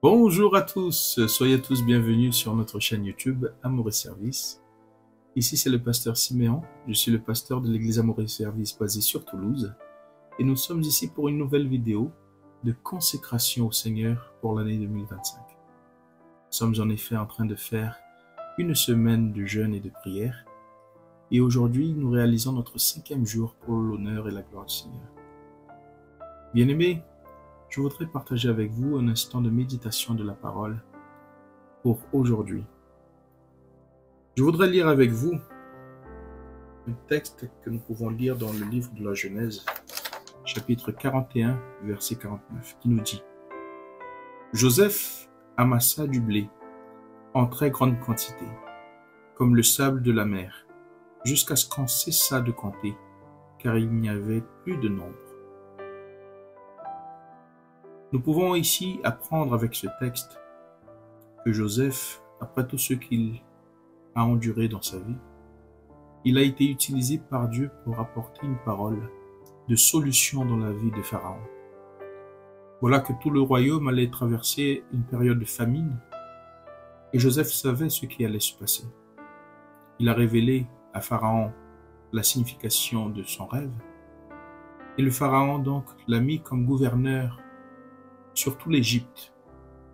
Bonjour à tous, soyez tous bienvenus sur notre chaîne YouTube Amour et Service. Ici c'est le pasteur Siméon, je suis le pasteur de l'église Amour et Service basée sur Toulouse et nous sommes ici pour une nouvelle vidéo de consécration au Seigneur pour l'année 2025. Nous sommes en effet en train de faire une semaine de jeûne et de prière et aujourd'hui nous réalisons notre 5e jour pour l'honneur et la gloire du Seigneur. Bien-aimés, je voudrais partager avec vous un instant de méditation de la parole pour aujourd'hui. Je voudrais lire avec vous un texte que nous pouvons lire dans le livre de la Genèse, chapitre 41, verset 49, qui nous dit « Joseph amassa du blé en très grande quantité, comme le sable de la mer, jusqu'à ce qu'on cessa de compter, car il n'y avait plus de nombre. » Nous pouvons ici apprendre avec ce texte que Joseph, après tout ce qu'il a enduré dans sa vie, il a été utilisé par Dieu pour apporter une parole de solution dans la vie de Pharaon. Voilà que tout le royaume allait traverser une période de famine et Joseph savait ce qui allait se passer. Il a révélé à Pharaon la signification de son rêve et le Pharaon donc l'a mis comme gouverneur sur tout l'Égypte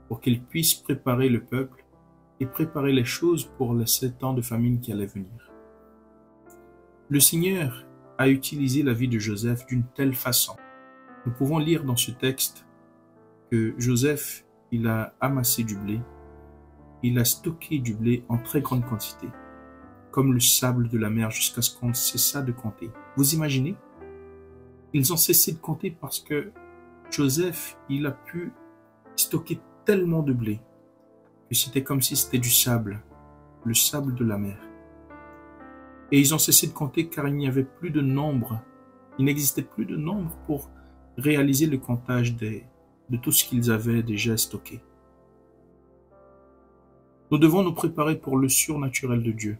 pour qu'il puisse préparer le peuple et préparer les choses pour les 7 ans de famine qui allaient venir. Le Seigneur a utilisé la vie de Joseph d'une telle façon. Nous pouvons lire dans ce texte que Joseph, il a amassé du blé, il a stocké du blé en très grande quantité, comme le sable de la mer jusqu'à ce qu'on cessa de compter. Vous imaginez? Ils ont cessé de compter parce que Joseph, il a pu stocker tellement de blé que c'était comme si c'était du sable, le sable de la mer. Et ils ont cessé de compter car il n'y avait plus de nombre, il n'existait plus de nombre pour réaliser le comptage de tout ce qu'ils avaient déjà stocké. Nous devons nous préparer pour le surnaturel de Dieu.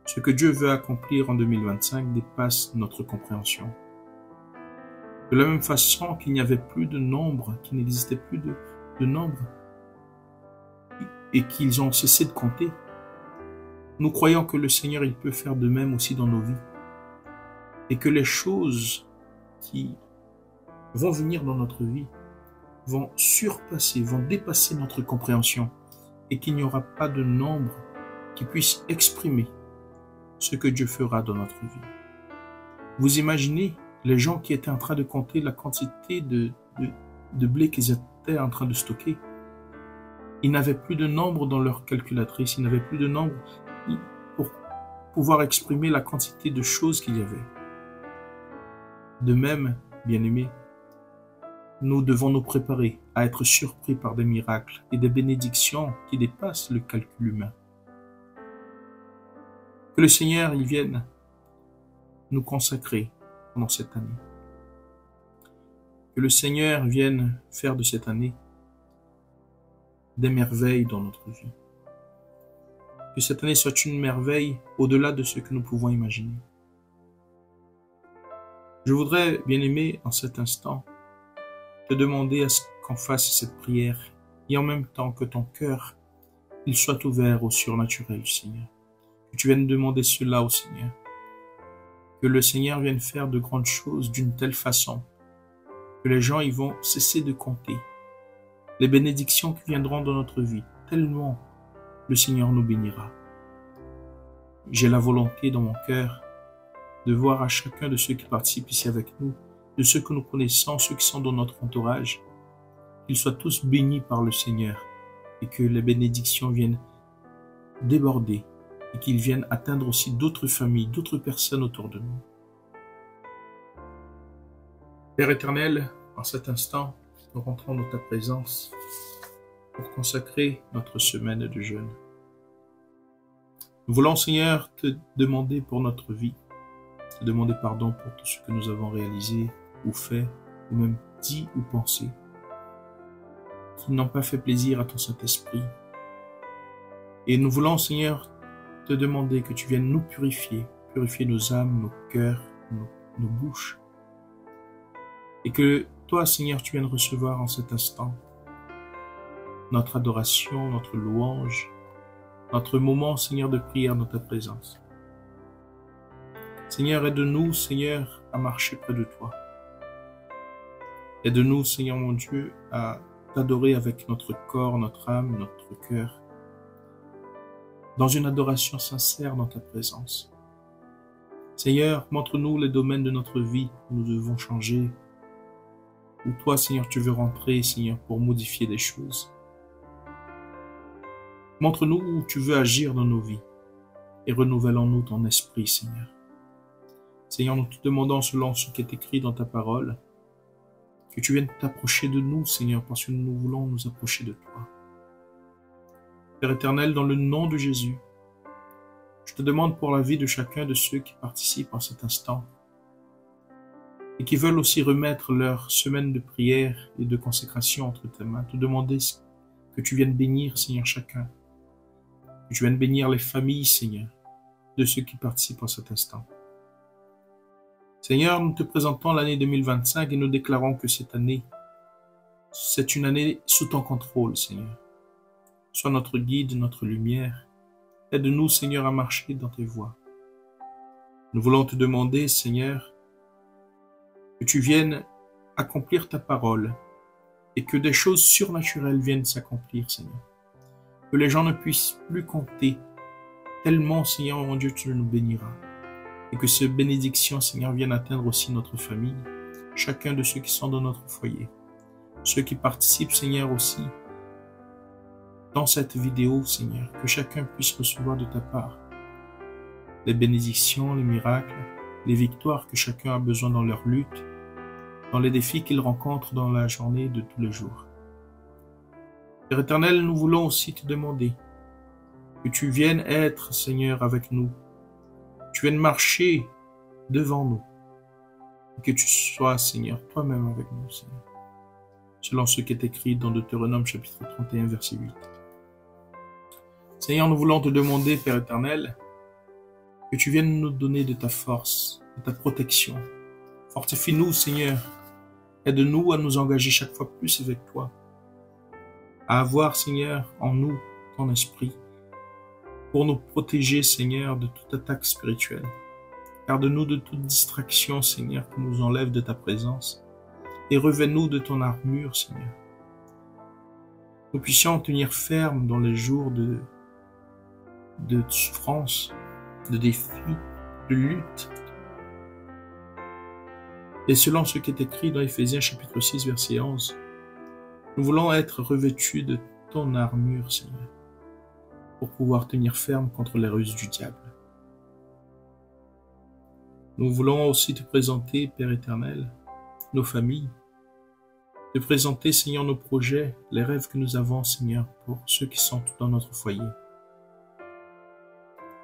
Ce que Dieu veut accomplir en 2025 dépasse notre compréhension. De la même façon qu'il n'y avait plus de nombre, qu'il n'existait plus de nombre, et qu'ils ont cessé de compter, nous croyons que le Seigneur, il peut faire de même aussi dans nos vies. Et que les choses qui vont venir dans notre vie vont surpasser, vont dépasser notre compréhension. Et qu'il n'y aura pas de nombre qui puisse exprimer ce que Dieu fera dans notre vie. Vous imaginez les gens qui étaient en train de compter la quantité de blé qu'ils étaient en train de stocker. Ils n'avaient plus de nombre dans leur calculatrice, ils n'avaient plus de nombre pour pouvoir exprimer la quantité de choses qu'il y avait. De même, bien-aimés, nous devons nous préparer à être surpris par des miracles et des bénédictions qui dépassent le calcul humain. Que le Seigneur, il vienne nous consacrer pendant cette année. Que le Seigneur vienne faire de cette année des merveilles dans notre vie. Que cette année soit une merveille au-delà de ce que nous pouvons imaginer. Je voudrais, bien-aimé, en cet instant, te demander à ce qu'on fasse cette prière et en même temps que ton cœur, il soit ouvert au surnaturel du Seigneur. Que tu viennes demander cela au Seigneur. Que le Seigneur vienne faire de grandes choses d'une telle façon que les gens ils vont cesser de compter les bénédictions qui viendront dans notre vie, tellement le Seigneur nous bénira. J'ai la volonté dans mon cœur de voir à chacun de ceux qui participent ici avec nous, de ceux que nous connaissons, ceux qui sont dans notre entourage, qu'ils soient tous bénis par le Seigneur et que les bénédictions viennent déborder et qu'ils viennent atteindre aussi d'autres familles, d'autres personnes autour de nous. Père éternel, en cet instant, nous rentrons dans ta présence pour consacrer notre semaine de jeûne. Nous voulons, Seigneur, te demander pour notre vie, te demander pardon pour tout ce que nous avons réalisé ou fait, ou même dit ou pensé, qui n'ont pas fait plaisir à ton Saint-Esprit. Et nous voulons, Seigneur, te demander que tu viennes nous purifier, purifier nos âmes, nos cœurs, nos bouches, et que toi, Seigneur, tu viennes recevoir en cet instant notre adoration, notre louange, notre moment, Seigneur, de prière dans ta présence. Seigneur, aide-nous, Seigneur, à marcher près de toi. Aide-nous, Seigneur mon Dieu, à t'adorer avec notre corps, notre âme, notre cœur, dans une adoration sincère dans ta présence. Seigneur, montre-nous les domaines de notre vie où nous devons changer, où toi, Seigneur, tu veux rentrer, Seigneur, pour modifier des choses. Montre-nous où tu veux agir dans nos vies et renouvelle-en-nous ton esprit, Seigneur. Seigneur, nous te demandons selon ce qui est écrit dans ta parole, que tu viennes t'approcher de nous, Seigneur, parce que nous voulons nous approcher de toi. Père éternel, dans le nom de Jésus, je te demande pour la vie de chacun de ceux qui participent à cet instant et qui veulent aussi remettre leur semaine de prière et de consécration entre tes mains, te demander que tu viennes bénir, Seigneur, chacun, que tu viennes bénir les familles, Seigneur, de ceux qui participent à cet instant. Seigneur, nous te présentons l'année 2025 et nous déclarons que cette année, c'est une année sous ton contrôle, Seigneur. Sois notre guide, notre lumière. Aide-nous, Seigneur, à marcher dans tes voies. Nous voulons te demander, Seigneur, que tu viennes accomplir ta parole et que des choses surnaturelles viennent s'accomplir, Seigneur. Que les gens ne puissent plus compter tellement, Seigneur, mon Dieu, tu nous béniras. Et que ces bénédictions, Seigneur, viennent atteindre aussi notre famille, chacun de ceux qui sont dans notre foyer, ceux qui participent, Seigneur, aussi dans cette vidéo, Seigneur, que chacun puisse recevoir de ta part les bénédictions, les miracles, les victoires que chacun a besoin dans leur lutte, dans les défis qu'ils rencontrent dans la journée de tous les jours. Père éternel, nous voulons aussi te demander que tu viennes être, Seigneur, avec nous, tu viennes marcher devant nous, et que tu sois, Seigneur, toi-même avec nous, Seigneur, selon ce qui est écrit dans Deutéronome chapitre 31, verset 8. Seigneur, nous voulons te demander, Père éternel, que tu viennes nous donner de ta force, de ta protection. Fortifie-nous, Seigneur. Aide-nous à nous engager chaque fois plus avec toi, à avoir, Seigneur, en nous ton esprit, pour nous protéger, Seigneur, de toute attaque spirituelle. Garde-nous de toute distraction, Seigneur, qui nous enlève de ta présence, et revêt-nous de ton armure, Seigneur. Nous puissions tenir ferme dans les jours de souffrance, de défis, de lutte. Et selon ce qui est écrit dans Éphésiens chapitre 6, verset 11, nous voulons être revêtus de ton armure, Seigneur, pour pouvoir tenir ferme contre les ruses du diable. Nous voulons aussi te présenter, Père éternel, nos familles, te présenter, Seigneur, nos projets, les rêves que nous avons, Seigneur, pour ceux qui sont dans notre foyer.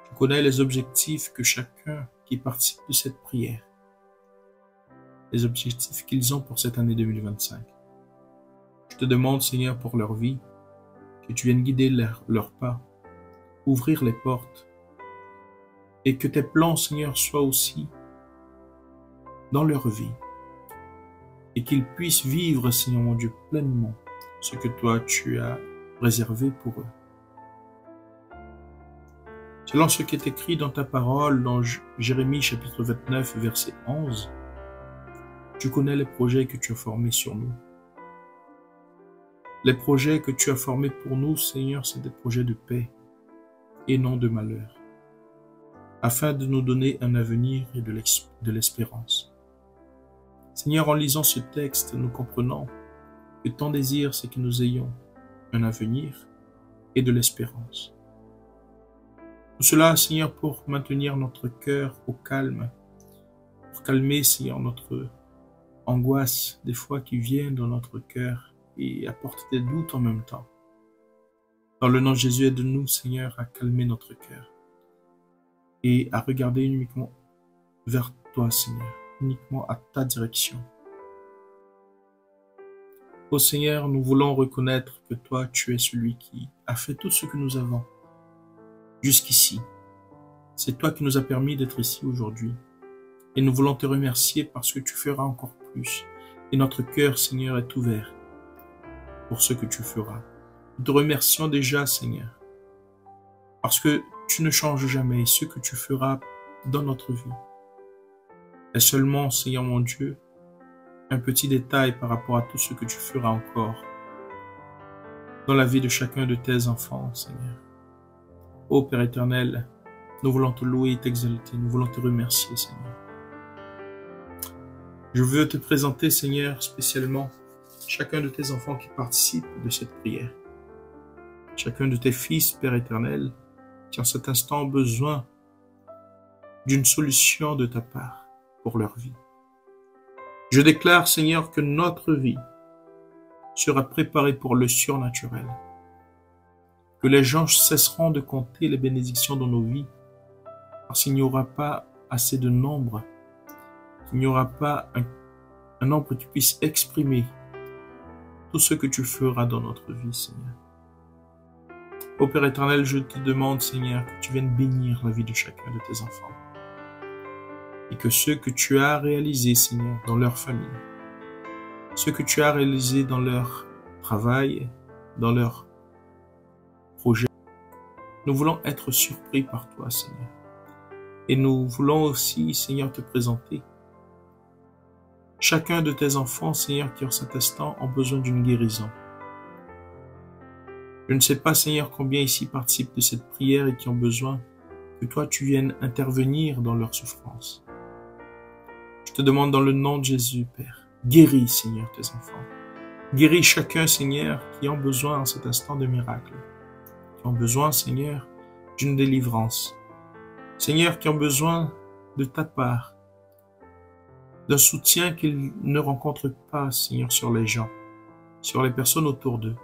Tu connais les objectifs que chacun qui participe de cette prière, les objectifs qu'ils ont pour cette année 2025. Je te demande, Seigneur, pour leur vie, que tu viennes guider leurs pas, ouvrir les portes, et que tes plans, Seigneur, soient aussi dans leur vie, et qu'ils puissent vivre, Seigneur mon Dieu, pleinement ce que toi tu as réservé pour eux. Selon ce qui est écrit dans ta parole, dans Jérémie chapitre 29, verset 11, tu connais les projets que tu as formés sur nous. Les projets que tu as formés pour nous, Seigneur, c'est des projets de paix et non de malheur, afin de nous donner un avenir et de l'espérance. Seigneur, en lisant ce texte, nous comprenons que ton désir, c'est que nous ayons un avenir et de l'espérance. Tout cela, Seigneur, pour maintenir notre cœur au calme, pour calmer, Seigneur, notre angoisse des fois qui vient dans notre cœur et apporte des doutes en même temps. Dans le nom de Jésus, aide-nous, Seigneur, à calmer notre cœur et à regarder uniquement vers toi, Seigneur, uniquement à ta direction. Ô Seigneur, nous voulons reconnaître que toi, tu es celui qui a fait tout ce que nous avons jusqu'ici. C'est toi qui nous as permis d'être ici aujourd'hui. Et nous voulons te remercier parce que tu feras encore plus. Et notre cœur, Seigneur, est ouvert pour ce que tu feras. Nous te remercions déjà, Seigneur, parce que tu ne changes jamais ce que tu feras dans notre vie. Et seulement, Seigneur mon Dieu, un petit détail par rapport à tout ce que tu feras encore dans la vie de chacun de tes enfants, Seigneur. Ô Père éternel, nous voulons te louer et t'exalter, nous voulons te remercier, Seigneur. Je veux te présenter, Seigneur, spécialement chacun de tes enfants qui participent de cette prière. Chacun de tes fils, Père éternel, qui en cet instant ont besoin d'une solution de ta part pour leur vie. Je déclare, Seigneur, que notre vie sera préparée pour le surnaturel, que les gens cesseront de compter les bénédictions dans nos vies, parce qu'il n'y aura pas assez de nombre, qu'il n'y aura pas un nombre qui puisse exprimer tout ce que tu feras dans notre vie, Seigneur. Ô Père éternel, je te demande, Seigneur, que tu viennes bénir la vie de chacun de tes enfants. Et que ce que tu as réalisé, Seigneur, dans leur famille, ce que tu as réalisé dans leur travail, dans leur projet, nous voulons être surpris par toi, Seigneur. Et nous voulons aussi, Seigneur, te présenter chacun de tes enfants, Seigneur, qui en cet instant ont besoin d'une guérison. Je ne sais pas, Seigneur, combien ici participent de cette prière et qui ont besoin que toi, tu viennes intervenir dans leur souffrance. Je te demande dans le nom de Jésus, Père, guéris, Seigneur, tes enfants. Guéris chacun, Seigneur, qui ont besoin en cet instant de miracle, qui ont besoin, Seigneur, d'une délivrance. Seigneur, qui ont besoin de ta part, d'un soutien qu'ils ne rencontrent pas, Seigneur, sur les gens, sur les personnes autour d'eux.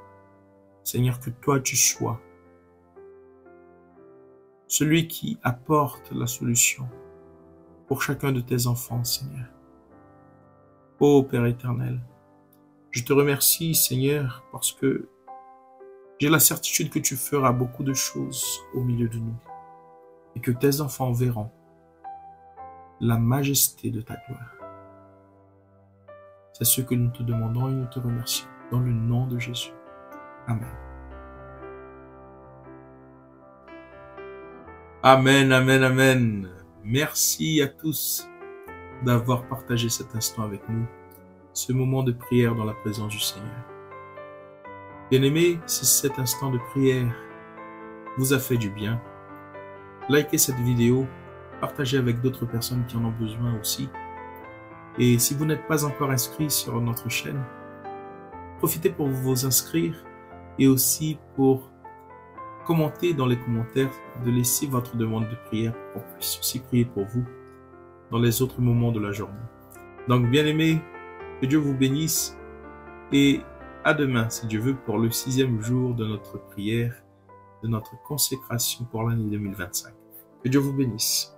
Seigneur, que toi tu sois celui qui apporte la solution pour chacun de tes enfants, Seigneur. Ô Père éternel, je te remercie, Seigneur, parce que j'ai la certitude que tu feras beaucoup de choses au milieu de nous et que tes enfants verront la majesté de ta gloire. C'est ce que nous te demandons et nous te remercions dans le nom de Jésus. Amen. Amen, amen, amen. Merci à tous d'avoir partagé cet instant avec nous, ce moment de prière dans la présence du Seigneur. Bien-aimés, si cet instant de prière vous a fait du bien, likez cette vidéo, partagez avec d'autres personnes qui en ont besoin aussi. Et si vous n'êtes pas encore inscrit sur notre chaîne, profitez pour vous inscrire et aussi pour commenter dans les commentaires, de laisser votre demande de prière pour qu'on puisse aussi prier pour vous dans les autres moments de la journée. Donc, bien-aimés, que Dieu vous bénisse et à demain, si Dieu veut, pour le 6e jour de notre prière, de notre consécration pour l'année 2025. Que Dieu vous bénisse.